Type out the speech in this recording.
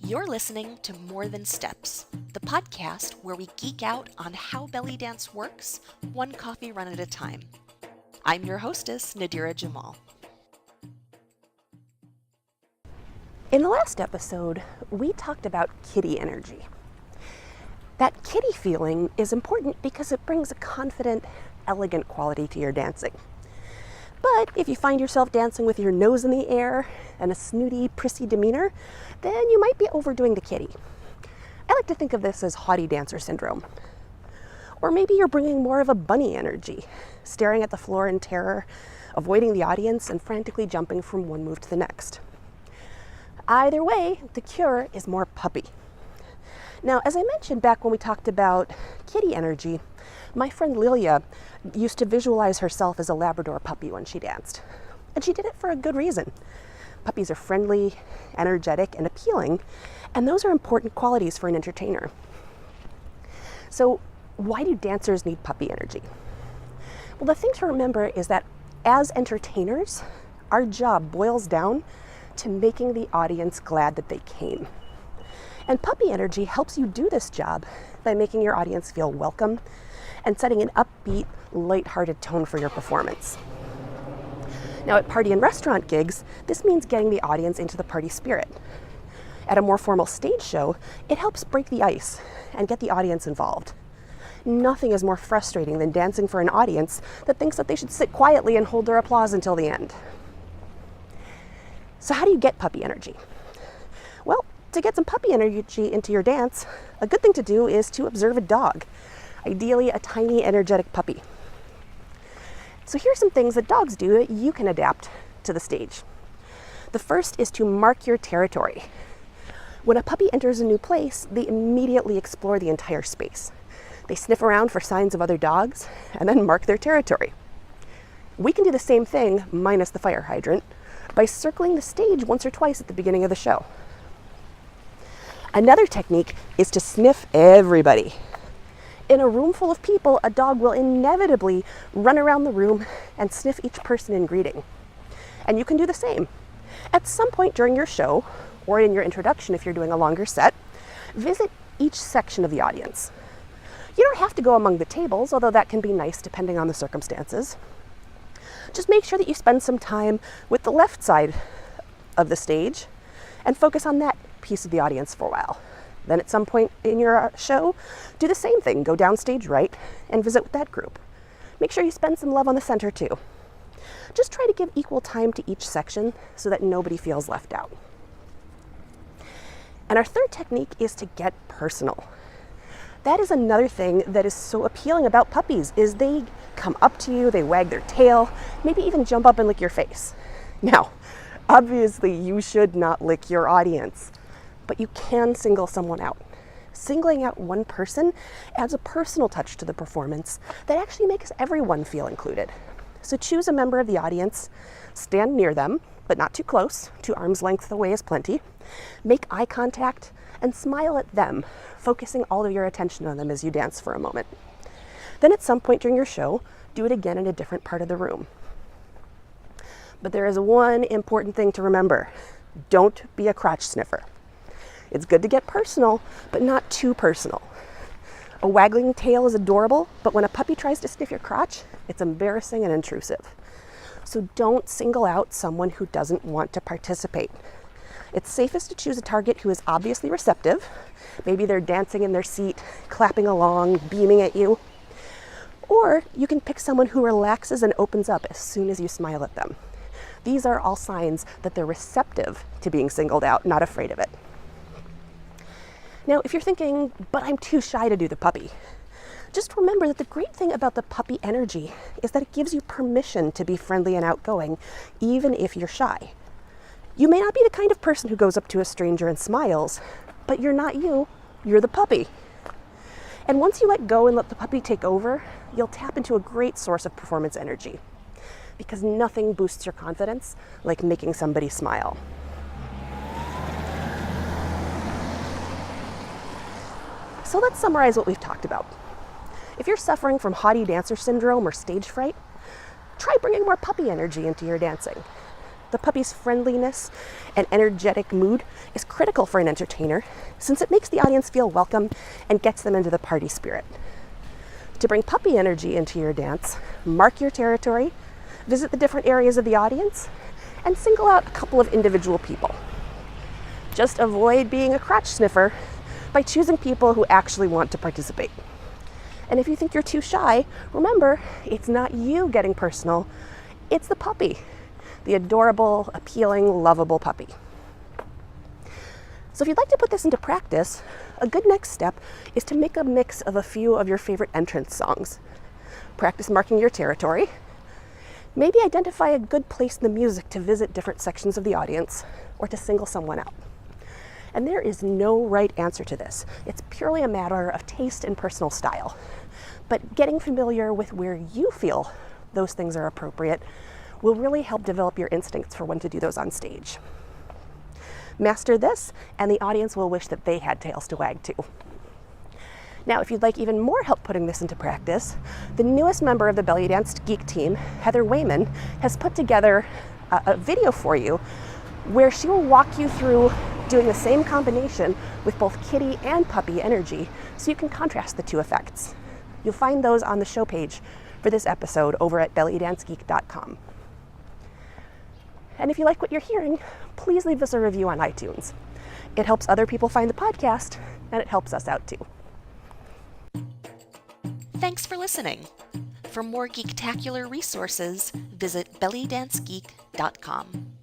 You're listening to More Than Steps, the podcast where we geek out on how belly dance works, one coffee run at a time. I'm your hostess, Nadira Jamal. In the last episode, we talked about kitty energy. That kitty feeling is important because it brings a confident, elegant quality to your dancing. But if you find yourself dancing with your nose in the air and a snooty, prissy demeanor, then you might be overdoing the kitty. I like to think of this as haughty dancer syndrome. Or maybe you're bringing more of a bunny energy, staring at the floor in terror, avoiding the audience, and frantically jumping from one move to the next. Either way, the cure is more puppy. Now, as I mentioned back when we talked about kitty energy, my friend Lilia used to visualize herself as a Labrador puppy when she danced. And she did it for a good reason. Puppies are friendly, energetic, and appealing, and those are important qualities for an entertainer. So why do dancers need puppy energy? Well, the thing to remember is that as entertainers, our job boils down to making the audience glad that they came. And puppy energy helps you do this job by making your audience feel welcome and setting an upbeat, lighthearted tone for your performance. Now, at party and restaurant gigs, this means getting the audience into the party spirit. At a more formal stage show, it helps break the ice and get the audience involved. Nothing is more frustrating than dancing for an audience that thinks that they should sit quietly and hold their applause until the end. So how do you get puppy energy? Well, to get some puppy energy into your dance, a good thing to do is to observe a dog, ideally a tiny, energetic puppy. So here's some things that dogs do that you can adapt to the stage. The first is to mark your territory. When a puppy enters a new place, they immediately explore the entire space. They sniff around for signs of other dogs and then mark their territory. We can do the same thing, minus the fire hydrant, by circling the stage once or twice at the beginning of the show. Another technique is to sniff everybody. In a room full of people, a dog will inevitably run around the room and sniff each person in greeting. And you can do the same. At some point during your show, or in your introduction if you're doing a longer set, visit each section of the audience. You don't have to go among the tables, although that can be nice depending on the circumstances. Just make sure that you spend some time with the left side of the stage and focus on that piece of the audience for a while. Then at some point in your show, do the same thing. Go down stage right and visit with that group. Make sure you spend some love on the center too. Just try to give equal time to each section so that nobody feels left out. And our third technique is to get personal. That is another thing that is so appealing about puppies, is they come up to you, they wag their tail, maybe even jump up and lick your face. Now, obviously you should not lick your audience, but you can single someone out. Singling out one person adds a personal touch to the performance that actually makes everyone feel included. So choose a member of the audience, stand near them, but not too close, 2 arms length away is plenty. Make eye contact and smile at them, focusing all of your attention on them as you dance for a moment. Then at some point during your show, do it again in a different part of the room. But there is one important thing to remember. Don't be a crotch sniffer. It's good to get personal, but not too personal. A waggling tail is adorable, but when a puppy tries to sniff your crotch, it's embarrassing and intrusive. So don't single out someone who doesn't want to participate. It's safest to choose a target who is obviously receptive. Maybe they're dancing in their seat, clapping along, beaming at you. Or you can pick someone who relaxes and opens up as soon as you smile at them. These are all signs that they're receptive to being singled out, not afraid of it. Now, if you're thinking, but I'm too shy to do the puppy, just remember that the great thing about the puppy energy is that it gives you permission to be friendly and outgoing, even if you're shy. You may not be the kind of person who goes up to a stranger and smiles, but you're not you, you're the puppy. And once you let go and let the puppy take over, you'll tap into a great source of performance energy, because nothing boosts your confidence like making somebody smile. So let's summarize what we've talked about. If you're suffering from haughty dancer syndrome or stage fright, try bringing more puppy energy into your dancing. The puppy's friendliness and energetic mood is critical for an entertainer since it makes the audience feel welcome and gets them into the party spirit. To bring puppy energy into your dance, mark your territory, visit the different areas of the audience, and single out a couple of individual people. Just avoid being a crotch sniffer by choosing people who actually want to participate. And if you think you're too shy, remember, it's not you getting personal, it's the puppy, the adorable, appealing, lovable puppy. So if you'd like to put this into practice, a good next step is to make a mix of a few of your favorite entrance songs. Practice marking your territory. Maybe identify a good place in the music to visit different sections of the audience or to single someone out. And there is no right answer to this. It's purely a matter of taste and personal style. But getting familiar with where you feel those things are appropriate will really help develop your instincts for when to do those on stage. Master this, and the audience will wish that they had tails to wag too. Now, if you'd like even more help putting this into practice, the newest member of the Belly Dance Geek team, Heather Wayman, has put together a video for you where she will walk you through doing the same combination with both kitty and puppy energy so you can contrast the two effects. You'll find those on the show page for this episode over at bellydancegeek.com. And if you like what you're hearing, please leave us a review on iTunes. It helps other people find the podcast, and it helps us out too. Thanks for listening. For more geektacular resources, visit bellydancegeek.com.